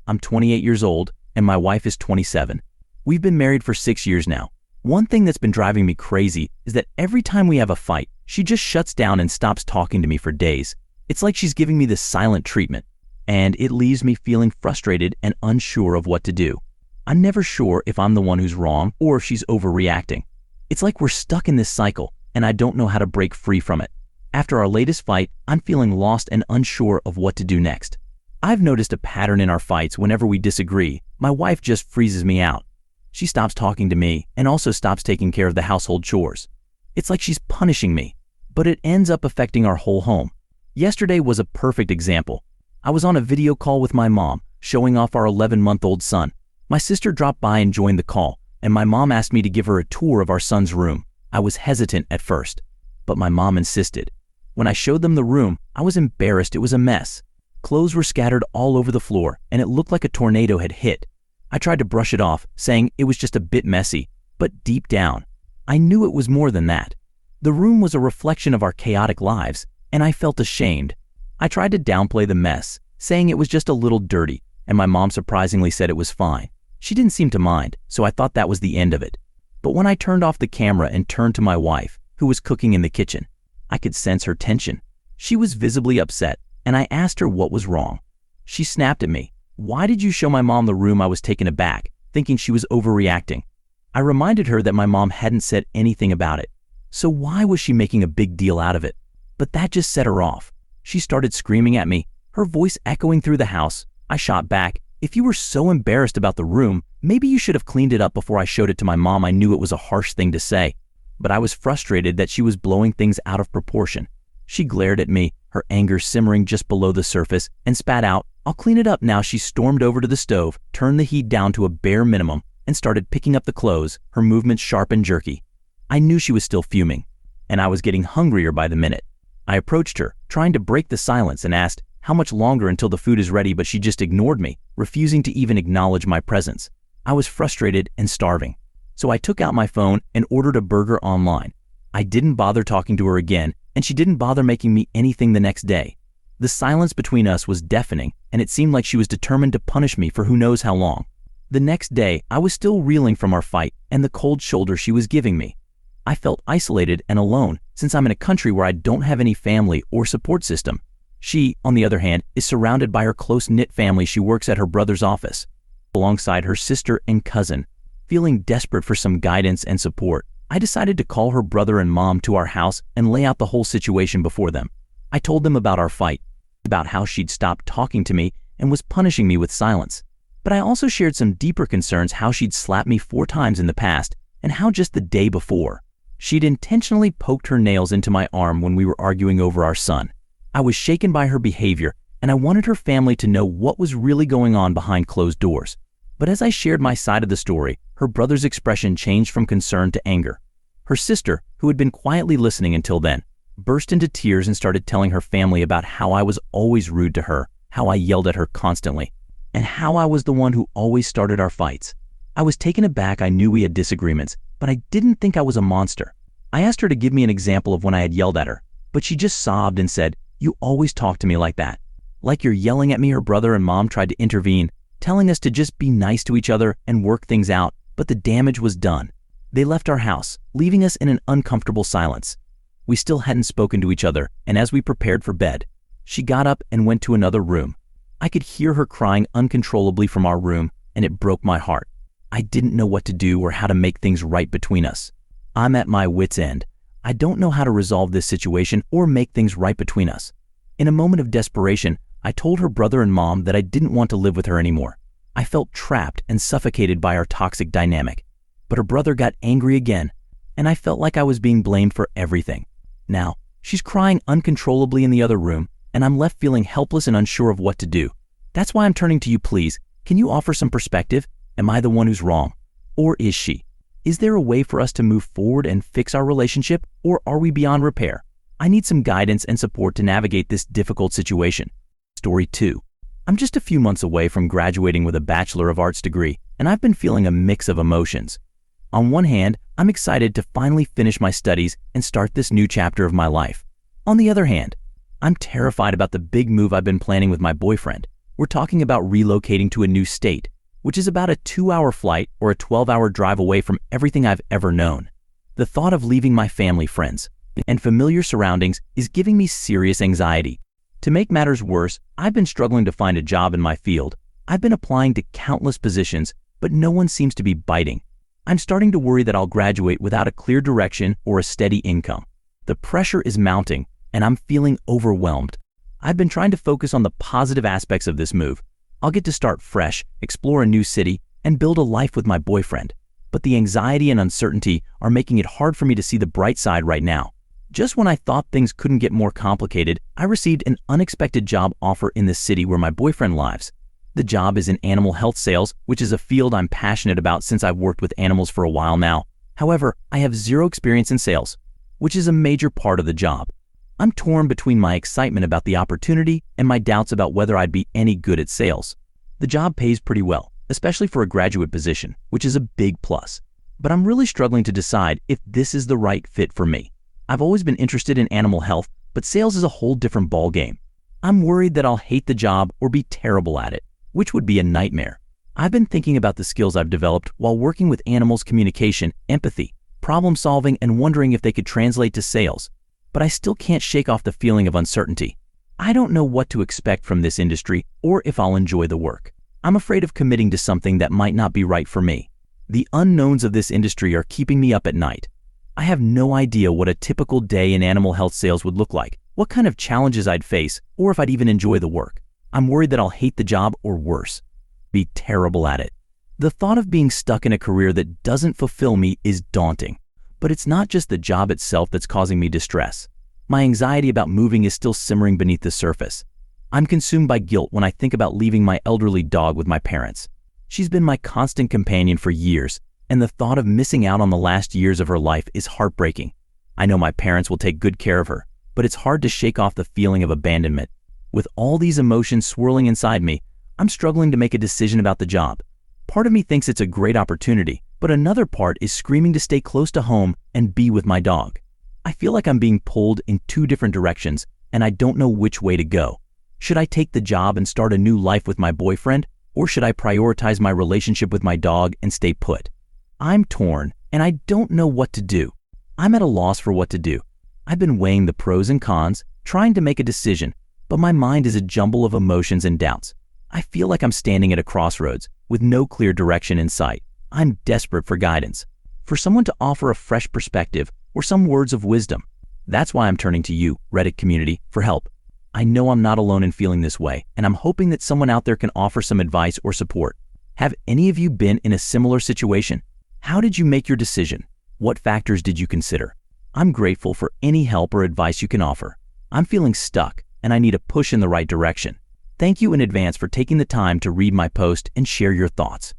I'm 28 years old, and my wife is 27. We've been married for 6 years now. One thing that's been driving me crazy is that every time we have a fight, she just shuts down and stops talking to me for days. It's like she's giving me this silent treatment, and it leaves me feeling frustrated and unsure of what to do. I'm never sure if I'm the one who's wrong or if she's overreacting. It's like we're stuck in this cycle, and I don't know how to break free from it. After our latest fight, I'm feeling lost and unsure of what to do next. I've noticed a pattern in our fights. Whenever we disagree, my wife just freezes me out. She stops talking to me and also stops taking care of the household chores. It's like she's punishing me, but it ends up affecting our whole home. Yesterday was a perfect example. I was on a video call with my mom, showing off our 11-month-old son. My sister dropped by and joined the call, and my mom asked me to give her a tour of our son's room. I was hesitant at first, but my mom insisted. When I showed them the room, I was embarrassed. It was a mess. Clothes were scattered all over the floor, and it looked like a tornado had hit. I tried to brush it off, saying it was just a bit messy, but deep down, I knew it was more than that. The room was a reflection of our chaotic lives, and I felt ashamed. I tried to downplay the mess, saying it was just a little dirty, and my mom surprisingly said it was fine. She didn't seem to mind, so I thought that was the end of it. But when I turned off the camera and turned to my wife, who was cooking in the kitchen, I could sense her tension. She was visibly upset, and I asked her what was wrong. She snapped at me. Why did you show my mom the room? I was taken aback, thinking she was overreacting. I reminded her that my mom hadn't said anything about it. So why was she making a big deal out of it? But that just set her off. She started screaming at me, her voice echoing through the house. I shot back. If you were so embarrassed about the room, maybe you should have cleaned it up before I showed it to my mom. I knew it was a harsh thing to say, but I was frustrated that she was blowing things out of proportion. She glared at me, her anger simmering just below the surface, and spat out, "I'll clean it up now." She stormed over to the stove, turned the heat down to a bare minimum, and started picking up the clothes, her movements sharp and jerky. I knew she was still fuming, and I was getting hungrier by the minute. I approached her, trying to break the silence, and asked, "How much longer until the food is ready?" But she just ignored me, refusing to even acknowledge my presence. I was frustrated and starving, so I took out my phone and ordered a burger online. I didn't bother talking to her again, and she didn't bother making me anything the next day. The silence between us was deafening, and it seemed like she was determined to punish me for who knows how long. The next day, I was still reeling from our fight and the cold shoulder she was giving me. I felt isolated and alone, since I'm in a country where I don't have any family or support system. She, on the other hand, is surrounded by her close-knit family. She works at her brother's office, alongside her sister and cousin. Feeling desperate for some guidance and support, I decided to call her brother and mom to our house and lay out the whole situation before them. I told them about our fight, about how she'd stopped talking to me and was punishing me with silence. But I also shared some deeper concerns, how she'd slapped me 4 times in the past, and how just the day before, she'd intentionally poked her nails into my arm when we were arguing over our son. I was shaken by her behavior, and I wanted her family to know what was really going on behind closed doors. But as I shared my side of the story, her brother's expression changed from concern to anger. Her sister, who had been quietly listening until then, burst into tears and started telling her family about how I was always rude to her, how I yelled at her constantly, and how I was the one who always started our fights. I was taken aback. I knew we had disagreements, but I didn't think I was a monster. I asked her to give me an example of when I had yelled at her, but she just sobbed and said, "You always talk to me like that. Like you're yelling at me." Her brother and mom tried to intervene, telling us to just be nice to each other and work things out, but the damage was done. They left our house, leaving us in an uncomfortable silence. We still hadn't spoken to each other, and as we prepared for bed, she got up and went to another room. I could hear her crying uncontrollably from our room, and it broke my heart. I didn't know what to do or how to make things right between us. I'm at my wit's end. I don't know how to resolve this situation or make things right between us. In a moment of desperation, I told her brother and mom that I didn't want to live with her anymore. I felt trapped and suffocated by our toxic dynamic. But her brother got angry again, and I felt like I was being blamed for everything. Now, she's crying uncontrollably in the other room, and I'm left feeling helpless and unsure of what to do. That's why I'm turning to you. Please, can you offer some perspective? Am I the one who's wrong? Or is she? Is there a way for us to move forward and fix our relationship, or are we beyond repair? I need some guidance and support to navigate this difficult situation. Story 2. I'm just a few months away from graduating with a Bachelor of Arts degree, and I've been feeling a mix of emotions. On one hand, I'm excited to finally finish my studies and start this new chapter of my life. On the other hand, I'm terrified about the big move I've been planning with my boyfriend. We're talking about relocating to a new state, which is about a 2-hour flight or a 12-hour drive away from everything I've ever known. The thought of leaving my family, friends, and familiar surroundings is giving me serious anxiety. To make matters worse, I've been struggling to find a job in my field. I've been applying to countless positions, but no one seems to be biting. I'm starting to worry that I'll graduate without a clear direction or a steady income. The pressure is mounting, and I'm feeling overwhelmed. I've been trying to focus on the positive aspects of this move. I'll get to start fresh, explore a new city, and build a life with my boyfriend. But the anxiety and uncertainty are making it hard for me to see the bright side right now. Just when I thought things couldn't get more complicated, I received an unexpected job offer in the city where my boyfriend lives. The job is in animal health sales, which is a field I'm passionate about since I've worked with animals for a while now. However, I have zero experience in sales, which is a major part of the job. I'm torn between my excitement about the opportunity and my doubts about whether I'd be any good at sales. The job pays pretty well, especially for a graduate position, which is a big plus. But I'm really struggling to decide if this is the right fit for me. I've always been interested in animal health, but sales is a whole different ballgame. I'm worried that I'll hate the job or be terrible at it, which would be a nightmare. I've been thinking about the skills I've developed while working with animals: communication, empathy, problem solving, and wondering if they could translate to sales. But I still can't shake off the feeling of uncertainty. I don't know what to expect from this industry or if I'll enjoy the work. I'm afraid of committing to something that might not be right for me. The unknowns of this industry are keeping me up at night. I have no idea what a typical day in animal health sales would look like, what kind of challenges I'd face, or if I'd even enjoy the work. I'm worried that I'll hate the job or worse, be terrible at it. The thought of being stuck in a career that doesn't fulfill me is daunting. But it's not just the job itself that's causing me distress. My anxiety about moving is still simmering beneath the surface. I'm consumed by guilt when I think about leaving my elderly dog with my parents. She's been my constant companion for years, and the thought of missing out on the last years of her life is heartbreaking. I know my parents will take good care of her, but it's hard to shake off the feeling of abandonment. With all these emotions swirling inside me, I'm struggling to make a decision about the job. Part of me thinks it's a great opportunity, but another part is screaming to stay close to home and be with my dog. I feel like I'm being pulled in two different directions, and I don't know which way to go. Should I take the job and start a new life with my boyfriend, or should I prioritize my relationship with my dog and stay put? I'm torn, and I don't know what to do. I'm at a loss for what to do. I've been weighing the pros and cons, trying to make a decision, but my mind is a jumble of emotions and doubts. I feel like I'm standing at a crossroads with no clear direction in sight. I'm desperate for guidance, for someone to offer a fresh perspective or some words of wisdom. That's why I'm turning to you, Reddit community, for help. I know I'm not alone in feeling this way, and I'm hoping that someone out there can offer some advice or support. Have any of you been in a similar situation? How did you make your decision? What factors did you consider? I'm grateful for any help or advice you can offer. I'm feeling stuck, and I need a push in the right direction. Thank you in advance for taking the time to read my post and share your thoughts.